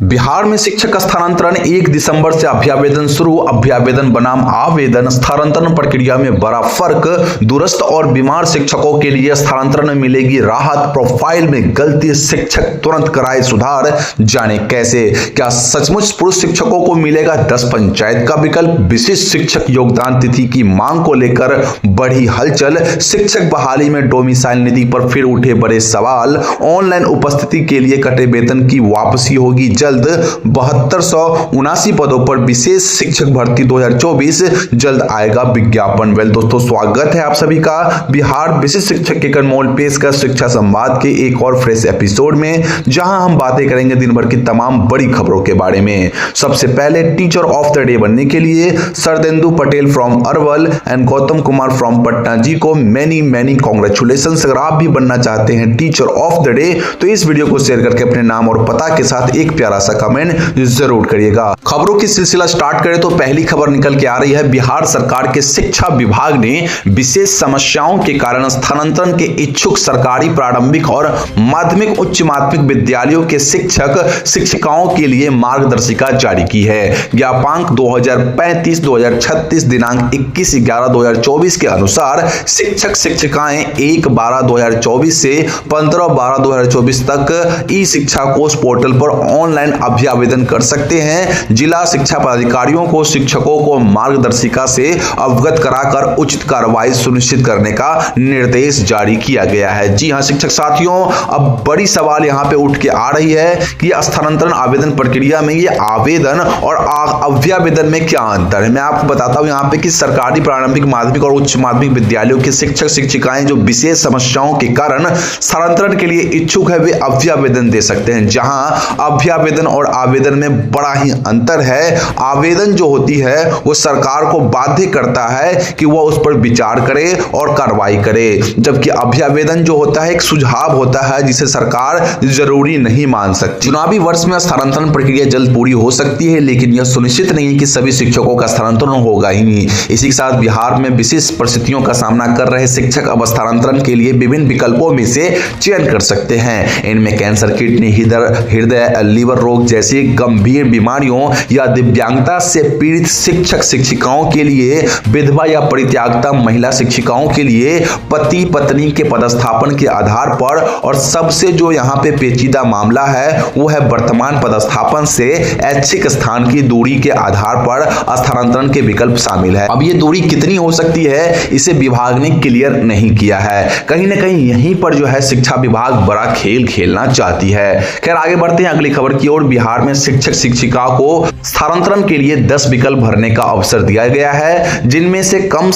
बिहार में शिक्षक स्थानांतरण 1 दिसंबर से अभ्यावेदन शुरू। अभ्यावेदन बनाम आवेदन स्थानांतरण प्रक्रिया में बड़ा फर्क। दूरस्थ और बीमार शिक्षकों के लिए स्थानांतरण में मिलेगी राहत। प्रोफाइल में गलती शिक्षक तुरंत कराए सुधार। जाने कैसे, क्या सचमुच पुरुष शिक्षकों को मिलेगा 10 पंचायत का विकल्प। विशिष्ट शिक्षक योगदान तिथि की मांग को लेकर बढ़ी हलचल। शिक्षक बहाली में डोमिसाइल नीति पर फिर उठे बड़े सवाल। ऑनलाइन उपस्थिति के लिए कटे वेतन की वापसी होगी जल्द। 7279 पदों पर विशेष शिक्षक भर्ती 2024 जल्द आएगा विज्ञापन। वेल दोस्तों, स्वागत है आप सभी का बिहार विशिष्ट शिक्षक के अनमोल पेशकश शिक्षा संवाद के एक और फ्रेश एपिसोड में, जहां हम बातें करेंगे दिन भर की तमाम बड़ी खबरों के बारे में। सबसे पहले टीचर ऑफ द डे बनने के लिए Sardendu Patel from Arwal and Gautam Kumar from Patna ji को मैनी कॉन्ग्रेचुलेशन। अगर आप भी बनना चाहते हैं टीचर ऑफ द डे तो इस वीडियो को शेयर करके अपने नाम और पता के साथ एक प्यारा सा कमेंट जरूर करिएगा। खबरों की सिलसिला स्टार्ट करें तो पहली खबर निकल के आ रही है। बिहार सरकार के शिक्षा विभाग ने विशेष समस्याओं के कारण स्थानांतरण के इच्छुक सरकारी प्रारंभिक और माध्यमिक उच्च माध्यमिक विद्यालयों के शिक्षक शिक्षिकाओं के लिए मार्गदर्शिका जारी की है। ज्ञापांक 2035-2036 दिनांक 21/11/2024 के अनुसार शिक्षक शिक्षिकाएं 1/12/2024 से 15/12/2024 तक ई शिक्षा कोष पोर्टल पर ऑनलाइन अभ्यावेदन कर सकते हैं। जिला शिक्षा पदाधिकारियों को शिक्षकों को मार्गदर्शिका से अवगत कराकर उचित कार्रवाई सुनिश्चित करने का निर्देश जारी किया गया है। जी हां शिक्षक साथियों, अब बड़ी सवाल यहां पे उठ के आ रही है कि स्थानांतरण आवेदन प्रक्रिया में ये आवेदन और अभ्यावेदन में क्या अंतर है। मैं आपको बताता हूं यहां पे कि सरकारी प्रारंभिक माध्यमिक और उच्च माध्यमिक विद्यालयों के शिक्षक शिक्षिकाएं जो विशेष समस्याओं के कारण स्थानांतरण के लिए इच्छुक है वे अभ्यावेदन दे सकते हैं। जहां अभ्यावेदन और आवेदन में बड़ा ही अंतर है। आवेदन जो होती है वो सरकार को बाध्य करता है कि वह उस पर विचार करे और कार्रवाई करे, जबकि अभ्यावेदन जो होता है एक सुझाव होता है जिसे सरकार जरूरी नहीं मान सकती। चुनावी वर्ष में स्थानांतरण प्रक्रिया जल्द पूरी हो सकती है, लेकिन यह सुनिश्चित नहीं कि सभी शिक्षकों का स्थानांतरण होगा ही नहीं। इसी के साथ बिहार में विशेष परिस्थितियों का सामना कर रहे शिक्षक अब स्थानांतरण के लिए विभिन्न विकल्पों में से चयन कर सकते हैं। इनमें कैंसर, किडनी, हृदय, लीवर रोग जैसी गंभीर बीमारियों या दिव्यांगता से पीड़ित शिक्षक शिक्षिकाओं के लिए, विधवा या परित्यागता महिला शिक्षिकाओं के लिए, पति पत्नी के पदस्थापन के आधार पर, और सबसे जो यहाँ पे पेचीदा मामला है वो है वर्तमान पदस्थापन से ऐच्छिक स्थान की दूरी के आधार पर स्थानांतरण के विकल्प शामिल है। अब ये दूरी कितनी हो सकती है इसे विभाग ने क्लियर नहीं किया है। कहीं ना कहीं यहीं पर जो है शिक्षा विभाग बड़ा खेल खेलना चाहती है। खैर आगे बढ़ते हैं अगली खबर की ओर। बिहार में शिक्षक शिक्षिका को स्थानांतरण के लिए 10 विकल्प भरने का अवसर दिया गया है, जिनमें से कम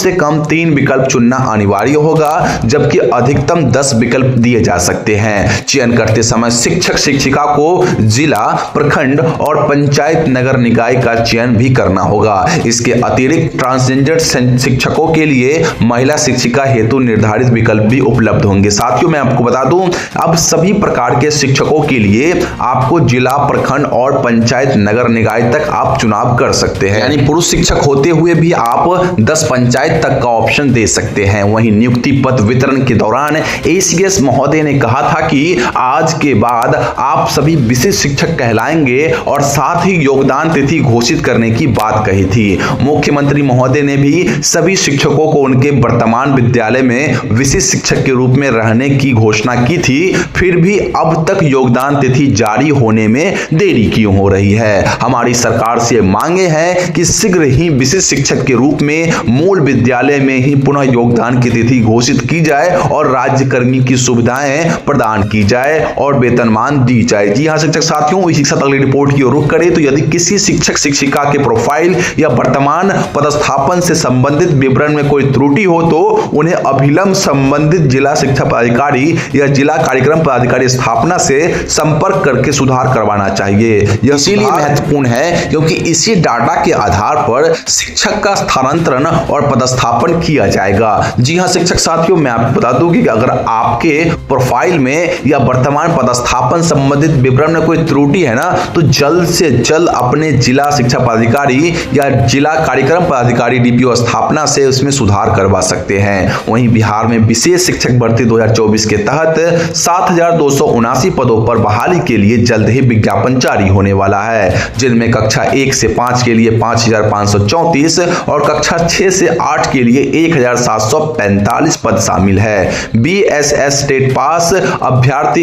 3 विकल्प चुनना अनिवार्य होगा, जबकि अधिकतम 10 विकल्प दिए जा सकते हैं। चयन करते समय शिक्षक शिक्षिका को जिला, प्रखंड और पंचायत नगर निकाय का चयन भी करना होगा। इसके अतिरिक्त ट्रांसजेंडर शिक्षकों के लिए महिला शिक्षिका हेतु निर्धारित विकल्प भी उपलब्ध होंगे। साथियों मैं आपको बता दूं, अब सभी प्रकार के शिक्षकों के लिए आपको जिला, प्रखंड और पंचायत नगर निकाय तक आप चुनाव कर सकते हैं। यानी पुरुष शिक्षक होते हुए भी आप 10 पंचायत तक का ऑप्शन दे सकते हैं। वहीं नियुक्ति पत्र वितरण के दौरान एसीएस महोदय ने कहा था कि आज के बाद आप सभी विशिष्ट शिक्षक कहलाएंगे और साथ ही योगदान तिथि घोषित करने की बात कही थी। मुख्यमंत्री महोदय ने भी सभी शिक्षकों को उनके वर्तमान विद्यालय में विशिष्ट शिक्षक के रूप में रहने की घोषणा की थी। फिर भी अब तक योगदान तिथि जारी होने में देरी क्यों हो रही है। हमारी सरकार से मांगे हैं कि शीघ्र ही विशिष्ट शिक्षक के रूप में मूल विद्यालय में ही पुनः योगदान की तिथि घोषित की जाए और राज्यकर्मी की सुविधाएं प्रदान की जाए और वेतनमान दी जाए। जी हां शिक्षक साथियों, इसी के साथ अगली रिपोर्ट की ओर रुख करें तो यदि किसी शिक्षक शिक्षिका के प्रोफाइल या वर्तमान पदस्थापन से संबंधित विवरण में कोई त्रुटि हो तो उन्हें अभिलंब संबंधित जिला शिक्षा पदाधिकारी या जिला कार्यक्रम पदाधिकारी स्थापना से संपर्क करके सुधार करवाना चाहिए। यह इसीलिए महत्वपूर्ण है क्योंकि इसी डाटा के आधार पर शिक्षक का स्थानांतरण और पदस्थापन किया जाएगा। जी हां शिक्षक साथियों, मैं आपको बता दूं कि अगर आपके प्रोफाइल में या वर्तमान पदस्थापन संबंधित विवरण में कोई त्रुटि है ना, तो जल्द से जल्द अपने जिला शिक्षा पदाधिकारी या जिला कार्यक्रम पदाधिकारी डीपीओ स्थापना से उसमें सुधार करवा सकते हैं। वहीं बिहार में विशेष शिक्षक भर्ती 2024 के तहत 7279 पदों पर बहाली के लिए जल्द ही विज्ञापन विज्ञापन जारी होने वाला है, जिनमें कक्षा 1 से 5 के लिए 5534 और कक्षा 6 से 8 के लिए 1745 पद शामिल है। BSS स्टेट पास अभ्यर्थी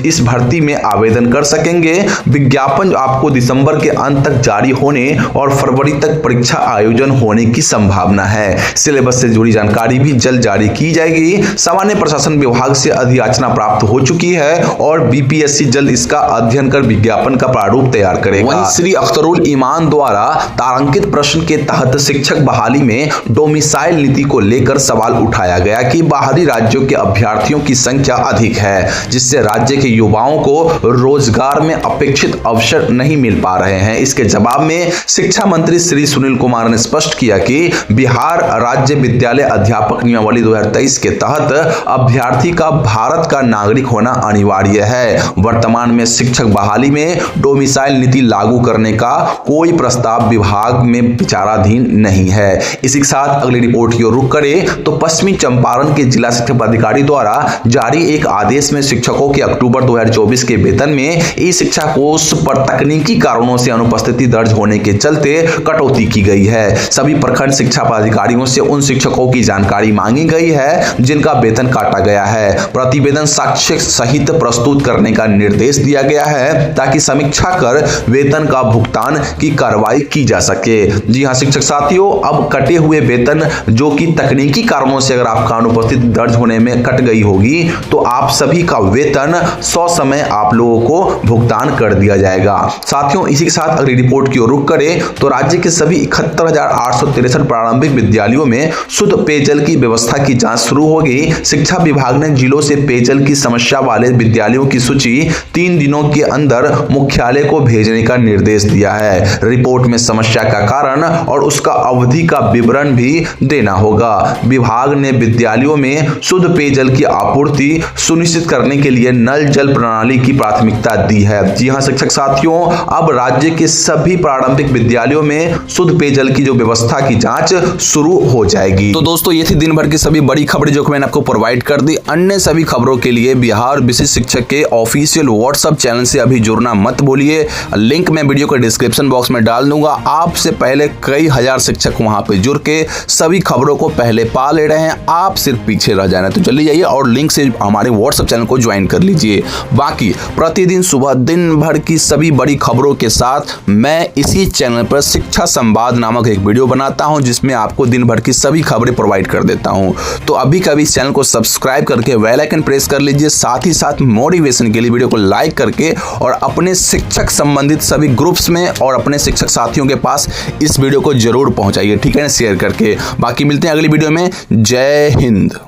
इस भर्ती में आवेदन कर सकेंगे। विज्ञापन आपको दिसंबर के अंत तक जारी होने और फरवरी तक परीक्षा आयोजन होने की संभावना है। सिलेबस से जुड़ी जानकारी भी जल्द जारी की जाएगी। सामान्य प्रशासन विभाग से अधियाचना प्राप्त हो चुकी है और BPSC जल्द इसका अध्ययन कर विज्ञापन का प्रारूप तैयार करेगा। वहीं श्री अख्तरुल ईमान द्वारा तारांकित प्रश्न के तहत शिक्षक बहाली में डोमिसाइल नीति को लेकर सवाल उठाया गया कि बाहरी राज्यों के अभ्यर्थियों की संख्या अधिक है, जिससे राज्य के युवाओं को रोजगार में अपेक्षित अवसर नहीं मिल पा रहे हैं। इसके जवाब में शिक्षा मंत्री श्री सुनील कुमार ने स्पष्ट किया कि बिहार राज्य विद्यालय अध्यापक नियमावली 2023 के तहत अभ्यर्थी का भारत का नागरिक होना अनिवार्य है। वर्तमान में शिक्षक बहाली में डोमिसाइल नीति लागू करने का कोई प्रस्ताव विभाग में विचाराधीन नहीं है। इसी के साथ अगली रिपोर्ट की ओर रुख करें तो पश्चिमी चंपारण के जिला शिक्षा पदाधिकारी द्वारा जारी एक आदेश में शिक्षकों के अक्टूबर 2024 के वेतन में ई शिक्षा कोष पर तकनीकी कारणों से अनुपस्थिति दर्ज होने के चलते कटौती की गई है। सभी प्रखंड शिक्षा पदाधिकारियों से उन शिक्षकों की जानकारी मांगी गई है जिनका वेतन काटा गया है। प्रतिवेदन साक्ष्य सहित प्रस्तुत करने का निर्देश दिया गया है ताकि समीक्षा कर वेतन का भुगतान की कार्रवाई की जा सके। जी हां शिक्षक साथियों, अब कटे हुए वेतन जो कि तकनीकी कारणों से अगर आपका अनुपस्थिति दर्ज होने में कट गई होगी तो आप सभी का वेतन समय आप लोगों को भुगतान कर दिया जाएगा। साथियों, इसी के साथ अगली रिपोर्ट की ओर रुख करें तो राज्य के सभी 71,863 प्रारंभिक विद्यालयों में शुद्ध पेयजल की व्यवस्था की जांच शुरू हो गई। शिक्षा विभाग ने जिलों से पेयजल की समस्या वाले विद्यालयों की सूची 3 दिनों के अंदर मुख्यालय को भेजने का निर्देश दिया है। रिपोर्ट में समस्या का कारण और उसका अवधि का विवरण भी देना होगा। विभाग ने विद्यालयों में शुद्ध पेयजल की आपूर्ति सुनिश्चित करने के लिए नल जल प्रणाली की प्राथमिकता दी है। जी हां शिक्षक साथियों, अब राज्य के सभी प्रारंभिक विद्यालयों में शुद्ध पेयजल की जो व्यवस्था की जांच शुरू हो जाएगी। तो दोस्तों, ये थी दिन भर की सभी बड़ी खबरें जो मैंने आपको प्रोवाइड कर दी। अन्य सभी खबरों के लिए बिहार विशिष्ट शिक्षक के ऑफिशियल व्हाट्सएप चैनल से अभी जुड़ना मत भूलिए। लिंक मैं वीडियो के डिस्क्रिप्शन बॉक्स में डाल दूंगा। आपसे पहले कई हजार शिक्षक वहां पे जुड़ के सभी खबरों को पहले पा ले रहे हैं, आप सिर्फ पीछे रह जाना। तो जल्दी जाइए और लिंक से हमारे व्हाट्सएप चैनल को ज्वाइन कर लीजिए। बाकी प्रतिदिन सुबह दिन भर की सभी बड़ी खबरों के साथ मैं इसी चैनल पर शिक्षा संवाद नामक एक वीडियो बनाता हूं, जिसमें आपको दिन भर की सभी खबरें प्रोवाइड कर देता हूं। तो अभी कभी इस चैनल को सब्सक्राइब करके बेल आइकन प्रेस कर लीजिए। साथ ही साथ मोटिवेशन के लिए वीडियो को लाइक करके और अपने शिक्षक संबंधित सभी ग्रुप्स में और अपने शिक्षक साथियों के पास इस वीडियो को जरूर पहुंचाइए, ठीक है ना, शेयर करके। बाकी मिलते हैं अगली वीडियो में। जय हिंद।